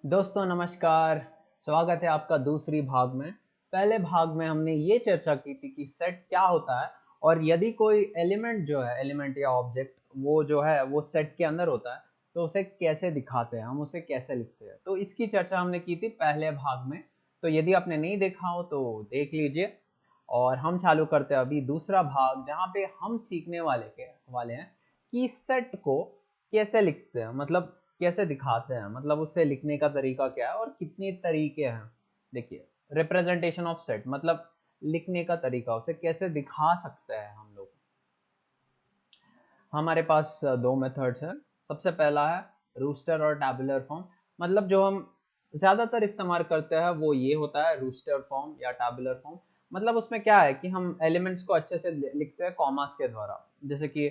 दोस्तों नमस्कार। स्वागत है आपका दूसरी भाग में। पहले भाग में हमने ये चर्चा की थी कि सेट क्या होता है और यदि कोई एलिमेंट जो है एलिमेंट या ऑब्जेक्ट वो जो है वो सेट के अंदर होता है तो उसे कैसे दिखाते हैं, हम उसे कैसे लिखते हैं। तो इसकी चर्चा हमने की थी पहले भाग में। तो यदि आपने नहीं देखा हो तो देख लीजिए। और हम चालू करते हैं अभी दूसरा भाग जहाँ पे हम सीखने वाले हैं कि सेट को कैसे लिखते हैं, मतलब कैसे दिखाते हैं, मतलब उसे लिखने का तरीका क्या है और कितने तरीके हैं। देखिए, रिप्रेजेंटेशन ऑफ सेट मतलब लिखने का तरीका, उसे कैसे दिखा सकते हैं हम लोग। हमारे पास दो मेथड्स हैं। सबसे पहला है रूस्टर और टैबुलर फॉर्म। मतलब जो हम ज़्यादातर इस्तेमाल करते हैं वो ये होता है रूस्टर फॉर्म या टैबुलर फॉर्म। मतलब उसमें क्या है कि हम एलिमेंट्स को अच्छे से लिखते हैं कॉमास के द्वारा। जैसे कि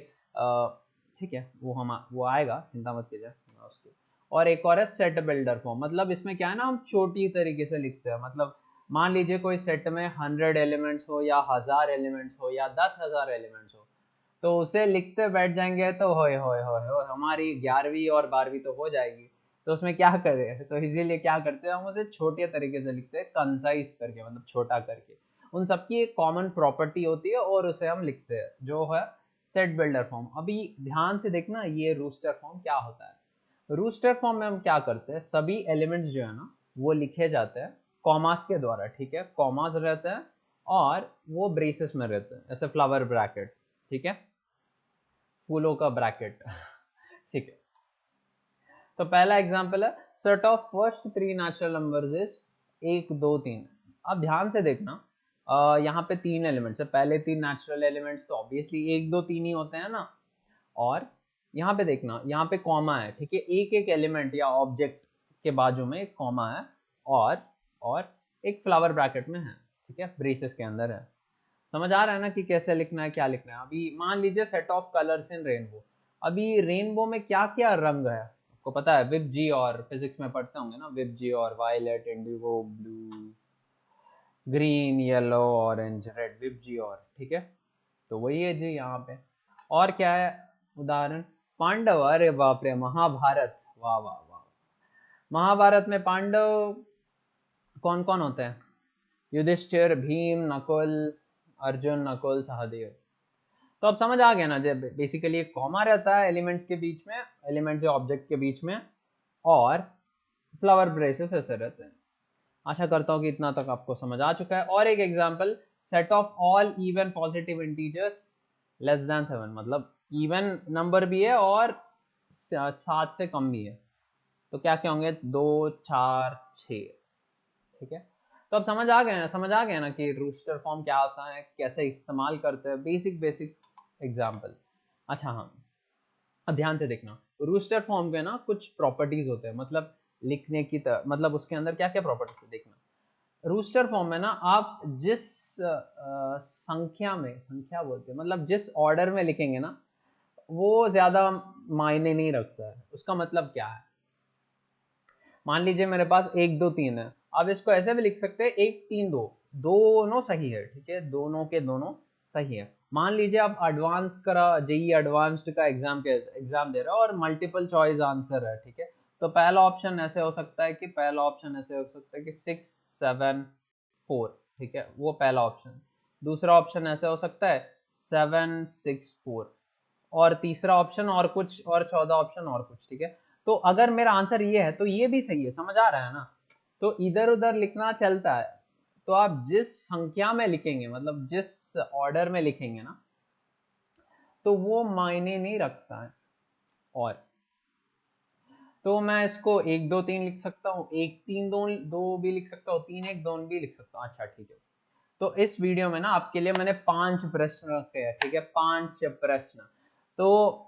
ठीक है, वो आएगा, चिंता मत कीजिए उसकी। और एक और है सेट बिल्डर फॉर्म। मतलब इसमें क्या है ना, हम छोटी तरीके से लिखते हैं। मतलब मान लीजिए कोई सेट में 100 एलिमेंट्स हो या 1000 एलिमेंट्स हो या 10,000 एलिमेंट्स हो, तो उसे लिखते बैठ जाएंगे तो होए होए होए होए हमारी 11वीं और 12वीं तो हो जाएगी। तो उसमें क्या करें, तो इसीलिए क्या करते हैं, हम उसे छोटे तरीके से लिखते हैं, कंसाइज करके, मतलब छोटा करके। उन सबकी एक कॉमन प्रॉपर्टी होती है और उसे हम लिखते हैं, जो है सेट बिल्डर फॉर्म। अभी ध्यान से देखना, ये रूस्टर फॉर्म क्या होता है। रूस्टर फॉर्म में हम क्या करते हैं, सभी एलिमेंट्स जो है ना वो लिखे जाते हैं कॉमास के द्वारा। ठीक है, कॉमास रहते हैं और वो ब्रेसेस में रहते हैं, ऐसे फ्लावर ब्रैकेट। ठीक है, फूलों का ब्रैकेट ठीक है। तो पहला एग्जांपल है set of first three natural numbers is 1 2 3। अब ध्यान से देखना, यहाँ पे तीन एलिमेंट्स है, पहले तीन नेचुरल एलिमेंट्स तो ऑब्वियसली 1 2 3 ही होते हैं ना। और यहाँ पे देखना, यहाँ पे कॉमा है। ठीक है, एक एक एलिमेंट या ऑब्जेक्ट के बाजू में एक कॉमा है और एक फ्लावर ब्रैकेट में है। ठीक है, ब्रेसेस के अंदर है। समझ आ रहा है ना कि कैसे लिखना है, क्या लिखना है। अभी मान लीजिए set of colours in rainbow. अभी रेनबो में क्या क्या रंग है आपको पता है, विप जी, और फिजिक्स में पढ़ते होंगे ना, विप जी और violet, indigo, blue, green, yellow, orange, red, विप जी और। ठीक है, तो वही है जी यहाँ पे। और क्या है, उदाहरण पांडव, अरे बाप रे, महाभारत, वाह वाह वाह। महाभारत में पांडव कौन कौन होते हैं, युधिष्ठिर, भीम, नकुल, अर्जुन, नकुल, सहदेव। तो अब समझ आ गया ना, जब बेसिकली एक कॉमा रहता है एलिमेंट्स के बीच में, एलिमेंट्स या ऑब्जेक्ट के बीच में, और फ्लावर ब्रेसेस ऐसे रहते हैं। आशा करता हूँ कि इतना तक आपको समझ आ चुका है। और एक example, set of all even positive integers less than 7। मतलब इवन नंबर भी है और 7 से कम भी है, तो क्या क्या होंगे, 2 4 6। ठीक है, तो अब समझ आ गया ना कि रूस्टर फॉर्म क्या होता है, कैसे इस्तेमाल करते हैं, बेसिक बेसिक एग्जाम्पल। अच्छा हाँ, अब ध्यान से देखना, रूस्टर फॉर्म के ना कुछ प्रॉपर्टीज होते हैं। मतलब लिखने की मतलब उसके अंदर क्या क्या प्रॉपर्टीज है देखना। रूस्टर फॉर्म में ना आप जिस संख्या में, संख्या बोलते हैं, मतलब जिस ऑर्डर में लिखेंगे ना वो ज्यादा मायने नहीं रखता है। उसका मतलब क्या है, मान लीजिए मेरे पास 1 2 3 है। अब इसको ऐसे भी लिख सकते हैं 1 3 2, दोनों सही है। ठीक है, दोनों के दोनों सही है। मान लीजिए आप एडवांस का जेई एडवांस्ड का एग्जाम दे रहे हो और मल्टीपल चॉइस आंसर है। ठीक है, तो पहला ऑप्शन ऐसे हो सकता है कि 6 7 4। ठीक है, वो पहला ऑप्शन। दूसरा ऑप्शन ऐसे हो सकता है 7 6 4। और तीसरा ऑप्शन और कुछ, और चौथा ऑप्शन और कुछ। ठीक है, तो अगर मेरा आंसर ये है तो ये भी सही है। समझ आ रहा है ना, तो इधर उधर लिखना चलता है। तो आप जिस संख्या में लिखेंगे, मतलब जिस ऑर्डर में लिखेंगे ना, तो वो मायने नहीं रखता है। और तो मैं इसको 1 2 3 लिख सकता हूँ, 1 3 2 भी लिख सकता हूँ, 3 1 2 भी लिख सकता हूँ। अच्छा ठीक है, तो इस वीडियो में ना आपके लिए मैंने 5 प्रश्न रखे हैं। ठीक है, 5 प्रश्न। तो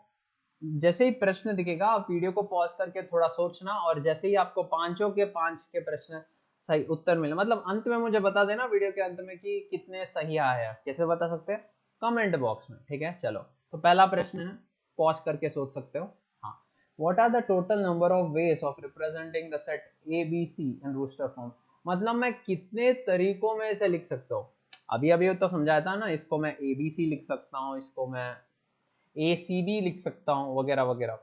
जैसे ही प्रश्न दिखेगा आप वीडियो को पॉज करके थोड़ा सोचना, और जैसे ही आपको पांचों के पांच के प्रश्न सही उत्तर मिले, मतलब अंत में मुझे बता देना वीडियो के अंत में कि कितने सही आए हैं। कैसे बता सकते हैं, कमेंट बॉक्स में। ठीक है, चलो, तो पहला प्रश्न है, पॉज करके सोच सकते हो। हाँ, what are the total number of ways of representing the set A B C in roster form. मतलब मैं कितने तरीकों में इसे लिख सकता हूँ। अभी अभी तो समझाया था ना, इसको मैं ए बी सी लिख सकता हूँ, इसको मैं ए सी बी लिख सकता हूँ, वगैरह वगैरह।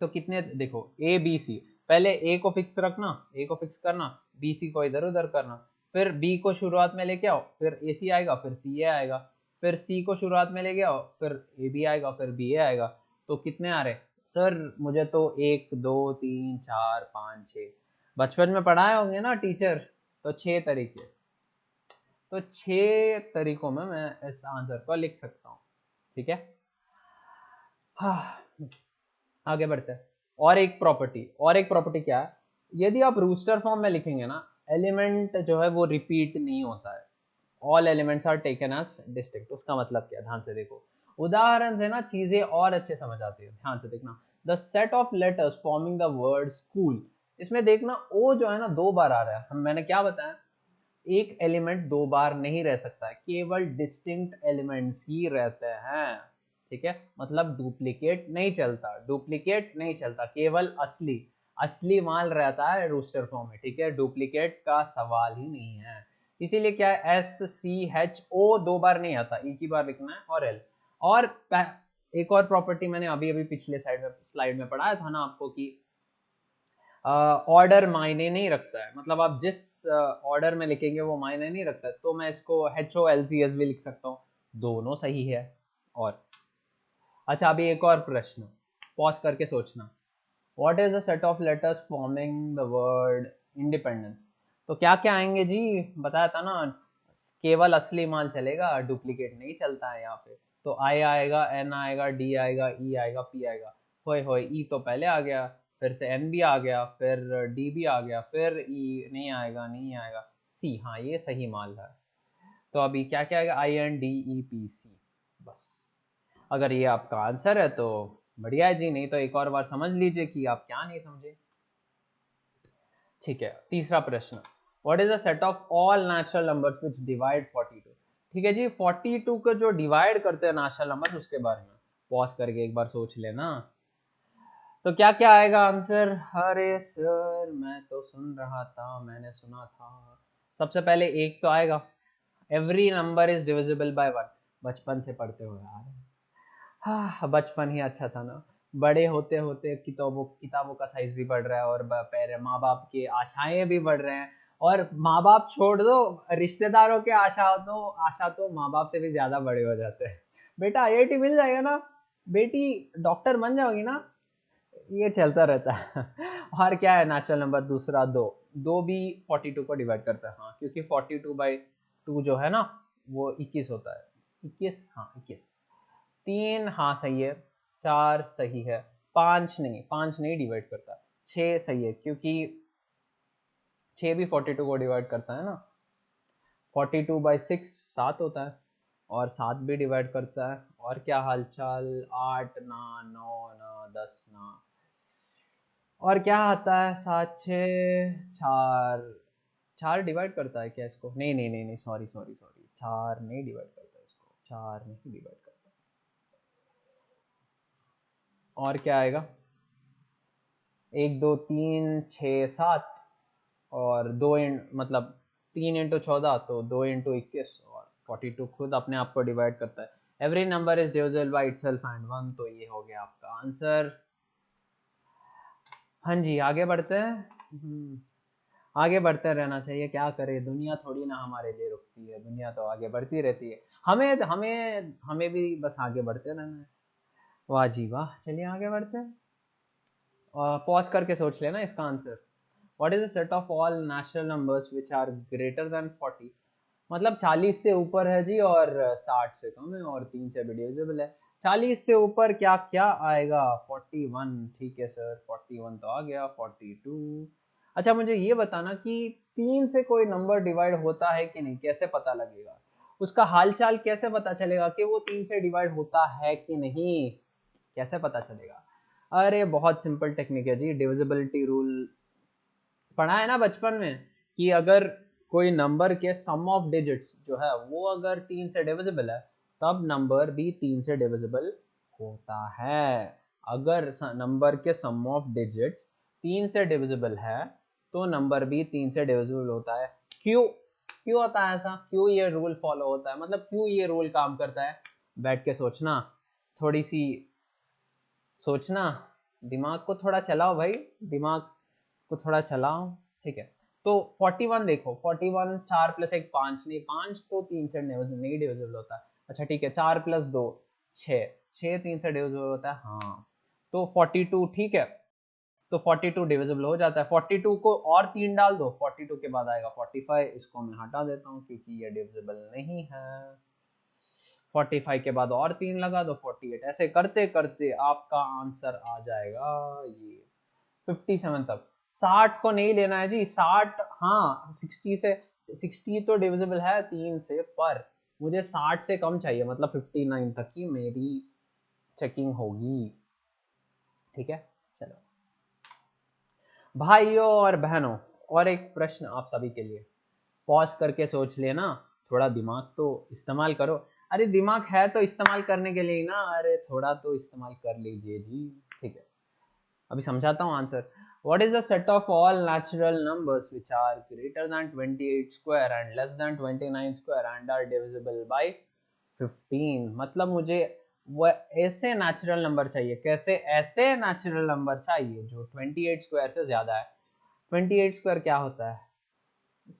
तो कितने, देखो ए बी सी, पहले ए को फिक्स रखना, ए को फिक्स करना, बी सी को इधर उधर करना, फिर बी को शुरुआत में लेके आओ, फिर ए सी आएगा, फिर सी ए आएगा, फिर सी को शुरुआत में लेके आओ, फिर ए बी आएगा, फिर बी ए आएगा। तो कितने आ रहे सर? मुझे तो 1 2 3 4 5 6 बचपन में पढ़ाए होंगे ना टीचर, तो 6 तरीके। तो 6 तरीकों में मैं इस आंसर को लिख सकता हूँ। ठीक है, हाँ आगे बढ़ते हैं। और एक प्रॉपर्टी क्या है, यदि आप रूस्टर फॉर्म में लिखेंगे ना, एलिमेंट जो है वो रिपीट नहीं होता है, all elements are taken as distinct. उसका मतलब क्या है, ध्यान से देखो, उदाहरण से ना चीजें और अच्छे समझ आती है। ध्यान से देखना, the set of letters forming the word school, इसमें देखना ओ जो है ना 2 बार आ रहा है। मैंने क्या बताया, एक एलिमेंट 2 बार नहीं रह सकता है, केवल डिस्टिंक्ट एलिमेंट्स ही रहते हैं। ठीक है, मतलब डुप्लीकेट नहीं चलता, केवल असली माल रहता है रूस्टर फॉर्म में। ठीक है, डुप्लीकेट का सवाल ही नहीं है। इसीलिए क्या है, एस सी एच ओ 2 बार नहीं आता, एक ही बार लिखना है, और एल। और एक और प्रॉपर्टी मैंने अभी अभी पिछले स्लाइड में पढ़ाया था ना आपको, कि ऑर्डर मायने नहीं रखता है, मतलब आप जिस ऑर्डर में लिखेंगे वो मायने नहीं रखता है। तो मैं इसको HOLCS भी लिख सकता हूँ, दोनों सही है। और अच्छा, अभी एक और प्रश्न, पॉज करके सोचना, what is the set of letters forming the word independence? तो क्या क्या आएंगे जी, बताया था ना, केवल असली माल चलेगा, डुप्लीकेट नहीं चलता है यहाँ पे। तो आई आएगा, एन आएगा, डी आएगा, ई आएगा, पी आएगा। होए होए, ई तो पहले आ गया, फिर से एन भी आ गया, फिर डी भी आ गया, फिर ई नहीं आएगा, सी, हाँ ये सही माल है। तो अभी क्या क्या आएगा, INDEPC। बस, अगर ये आपका आंसर है तो बढ़िया है जी, नहीं तो एक और बार समझ लीजिए कि आप क्या नहीं समझे। ठीक है, तीसरा प्रश्न, what is the set of all natural numbers which divide 42? ठीक है जी, 42 को जो डिवाइड करते हैं नेचुरल नंबर, उसके बारे में पॉज करके एक बार सोच लेना। तो क्या क्या आएगा आंसर? अरे सर मैं तो सुन रहा था, मैंने सुना था। सबसे पहले एक तो आएगा, every number is divisible by 1, बचपन से पढ़ते हुए आ रहे हैं। हाँ, बचपन ही अच्छा था ना। बड़े होते होते किताबों का साइज भी बढ़ रहा है, और माँ बाप की आशाएं भी बढ़ रहे हैं। और माँ बाप छोड़ दो, रिश्तेदारों के आशा तो माँ बाप से भी ज्यादा बड़े हो जाते हैं। बेटा IIT मिल जाएगा ना, बेटी डॉक्टर बन जाओगी ना, ये चलता रहता है। और क्या है नेचुरल नंबर दूसरा, दो भी 42 को डिवाइड करता है, हाँ, क्योंकि 42/2 जो है ना वो 21 होता है। 21, हाँ 21। 3, हाँ सही है। 4 सही है। 5 नहीं डिवाइड करता। 6 सही है, क्योंकि 6 भी 42 को डिवाइड करता है ना। 42/6 7 होता है, और 7 भी डिवाइड करता है। और क्या हालचाल, 8 ना, 9 ना, 10 ना, और क्या आता है, 7 6 4, 4 डिवाइड करता है क्या इसको? नहीं, सॉरी, 4 नहीं डिवाइड करता इसको, 4 नहीं डिवाइड करता। और क्या आएगा, 1 2 3 6 7, और 2 मतलब 3 इंटू 14, तो 2 इंटू 21, और 42 खुद अपने आप को डिवाइड करता है। Every number is divisible by itself and 1, तो ये हो गया आपका आंसर। हाँ जी, आगे बढ़ते हैं। आगे बढ़ते रहना चाहिए, क्या करें, दुनिया थोड़ी ना हमारे लिए रुकती है, दुनिया तो आगे बढ़ती रहती है। हमें हमें हमें भी बस आगे बढ़ते रहना है। वाह जी वाह, चलिए आगे बढ़ते हैं। पॉज करके सोच लेना इसका answer. What is the set of all natural numbers which are greater than 40? मतलब 40 से ऊपर है जी, और 60 से कम है, और 3 से भी डिविजिबल है। 40 से ऊपर क्या क्या आएगा? 41, ठीक है सर, 41 तो आ गया। 42, अच्छा मुझे ये बताना कि 3 से कोई नंबर डिवाइड होता है कि नहीं, कैसे पता लगेगा? उसका हालचाल कैसे पता चलेगा कि वो 3 से डिवाइड होता है कि नहीं, कैसे पता चलेगा? अरे बहुत सिंपल टेक्निक है जी, डिविजिबिलिटी रूल पढ़ा है ना बचपन में, कि अगर कोई नंबर के सम ऑफ डिजिट्स जो है वो अगर 3 से डिविजिबल है, तब नंबर भी 3 से डिविजिबल होता है। अगर नंबर के सम ऑफ डिजिट्स 3 से डिविजिबल है, तो नंबर भी 3 से डिविजिबल होता है। क्यों क्यों होता है ऐसा, क्यों ये रूल फॉलो होता है, मतलब क्यों ये रूल काम करता है? बैठ के सोचना, थोड़ी सी सोचना, दिमाग को थोड़ा चलाओ भाई, दिमाग को थोड़ा चलाओ, ठीक है। तो 41 देखो, 41 4 प्लस 1 5, नहीं 5 तो 3 से नहीं डिविजिबल होता है। अच्छा ठीक है, 4 प्लस 2 6, 6 3 से डिविजिबल होता है, हाँ। तो 42 ठीक है, तो 42 डिविजिबल हो जाता है। 42 को और 3 डाल दो, 42 के बाद आएगा 45, इसको मैं हटा देता हूँ क्योंकि ये डिविजिबल नहीं है। 45 के बाद और 3 लगा दो, 48, ऐसे करते करते आपका आंसर आ जाएगा ये 57 तक। 60 को नहीं लेना है जी, 60 हाँ 60 से, 60 तो डिविजिबल है 3 से, पर मुझे 60 से कम चाहिए, मतलब 59 तक की मेरी चेकिंग होगी, ठीक है। चलो भाइयों और बहनों, और एक प्रश्न आप सभी के लिए, पॉज करके सोच लेना, थोड़ा दिमाग तो इस्तेमाल करो। अरे दिमाग है तो इस्तेमाल करने के लिए ही ना, अरे थोड़ा तो इस्तेमाल कर लीजिए जी, ठीक है। अभी समझाता हूँ answer. What is the set of all natural numbers which are greater than 28 square and less than 29 square and are divisible by 15? मतलब मुझे वो ऐसे नेचुरल नंबर चाहिए, कैसे, ऐसे नेचुरल नंबर चाहिए जो 28 स्क्वायर से ज्यादा है। 28 स्क्वायर क्या होता है?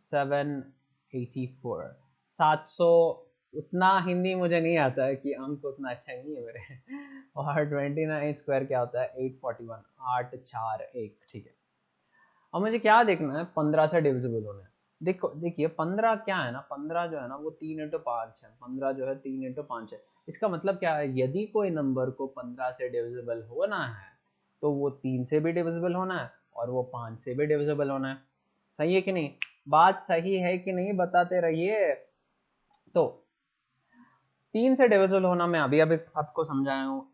784, 700। उतना हिंदी मुझे नहीं आता है कि अंक उतना अच्छा नहीं है मेरे। और 29 स्क्वायर क्या होता है? 841, 8 4 1, ठीक है। अब मुझे क्या देखना है? 15 से डिविजिबल होना है। देखो देखिए 15 क्या है ना, 15 जो है ना वो 3 इंटू 5 है, 15 जो है 3 इंटू 5 है। इसका मतलब क्या है? यदि कोई नंबर को 15 से डिविजिबल होना है तो वो 3 से भी डिविजिबल होना है और वो 5 से भी डिविजिबल होना है। सही है कि नहीं? बात सही है कि नहीं, बताते रहिए। तो 3 से डिविजिबल होना मैं अभी अभी आपको समझाया हूँ।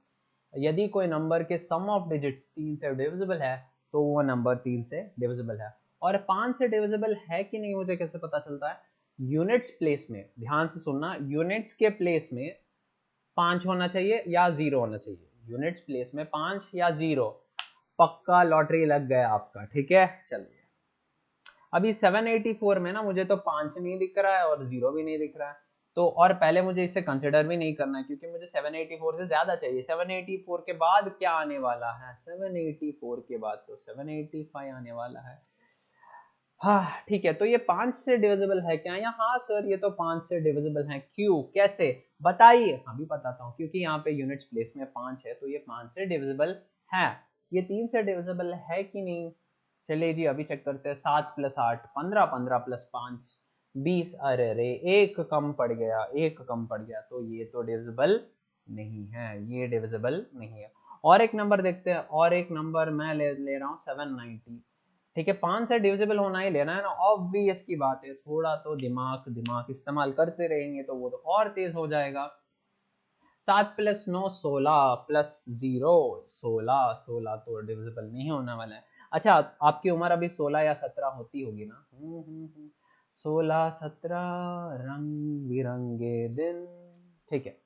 यदि कोई नंबर के सम ऑफ डिजिट्स 3 से डिविजिबल है तो वो नंबर 3 से डिविजिबल है। और 5 से डिविजिबल है कि नहीं मुझे कैसे पता चलता है? यूनिट्स प्लेस में, ध्यान से सुनना, यूनिट्स के प्लेस में 5 होना चाहिए या 0 होना चाहिए। यूनिट्स प्लेस में 5 या 0, पक्का लॉटरी लग गया आपका, ठीक है। चलिए अभी 784 में ना मुझे तो 5 नहीं दिख रहा है और 0 भी नहीं दिख रहा है, तो और पहले मुझे इसे कंसिडर भी नहीं करना है क्योंकि मुझे 784 से ज्यादा चाहिए। 784 के बाद क्या आने वाला है? 784 के बाद तो 785 आने वाला है। हाँ ठीक है, तो ये 5 से डिविजिबल है क्या? या हाँ सर ये तो 5 से डिविजिबल है, क्यों, कैसे, बताइए। अभी बताता हूँ, क्योंकि यहाँ पे यूनिट्स प्लेस में 5 है तो ये 5 से डिविजिबल है। ये 3 से डिविजिबल है कि नहीं? चलिए जी अभी चेक करते हैं। 7 प्लस 8 15, 15 प्लस 5 20, अरे रे एक कम पड़ गया, एक कम पड़ गया, तो ये तो डिविजिबल नहीं है, ये डिविजिबल नहीं है। और एक नंबर देखते हैं, और एक नंबर मैं ले रहा हूँ 790, ठीक है। 5 से डिविजिबल होना ही लेना है ना, ऑब्वियस की बात है। थोड़ा तो दिमाग दिमाग इस्तेमाल करते रहेंगे तो वो तो और तेज हो जाएगा। 7 प्लस 9 16 प्लस 0 16, 16 तो डिविजिबल नहीं होने वाला है। अच्छा आपकी उम्र अभी 16 या 17 होती होगी ना? 16 17 रंग बिरंगे दिन, ठीक है।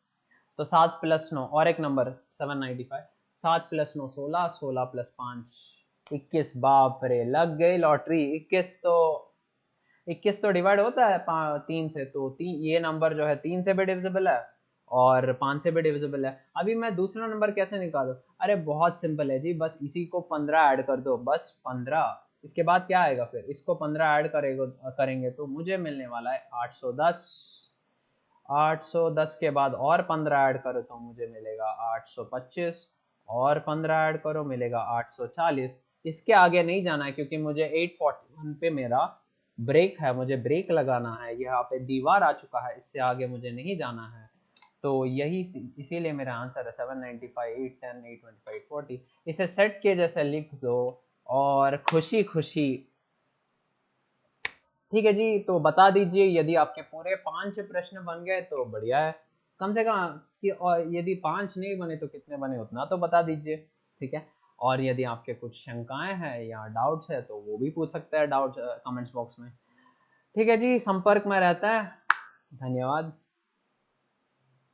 तो 7 प्लस 9 और एक नंबर 795, 7 प्लस 9 16, 16 प्लस 5 21, बाप रे लग गई लॉटरी। 21 तो डिवाइड होता है 3 से, तो ये नंबर जो है 3 से भी डिविजिबल है और 5 से भी डिविजिबल है। अभी मैं दूसरा नंबर कैसे निकालूं? अरे बहुत सिंपल है जी, बस इसी को 15 ऐड कर दो, बस 15। इसके बाद क्या आएगा फिर? इसको 15 ऐड करेंगे तो मुझे मिलने वाला है 810। 810 के बाद और 15 ऐड करो तो मुझे मिलेगा 825, और 15 ऐड करो मिलेगा 840। इसके आगे नहीं जाना है क्योंकि मुझे 841 पे मेरा ब्रेक है, मुझे ब्रेक लगाना है। यहाँ पे दीवार आ चुका है, इससे आगे मुझे नहीं जाना है। तो यही इसीलिए मेरा आंसर है 795, 810, 825, 840। इसे सेट के जैसे लिख दो और खुशी खुशी, ठीक है जी। तो बता दीजिए, यदि आपके पूरे 5 प्रश्न बन गए तो बढ़िया है, कम से कम कि, और यदि 5 नहीं बने तो कितने बने उतना तो बता दीजिए, ठीक है। और यदि आपके कुछ शंकाएं हैं या डाउट्स है तो वो भी पूछ सकते हैं डाउट कमेंट्स बॉक्स में, ठीक है जी। संपर्क में रहता है, धन्यवाद।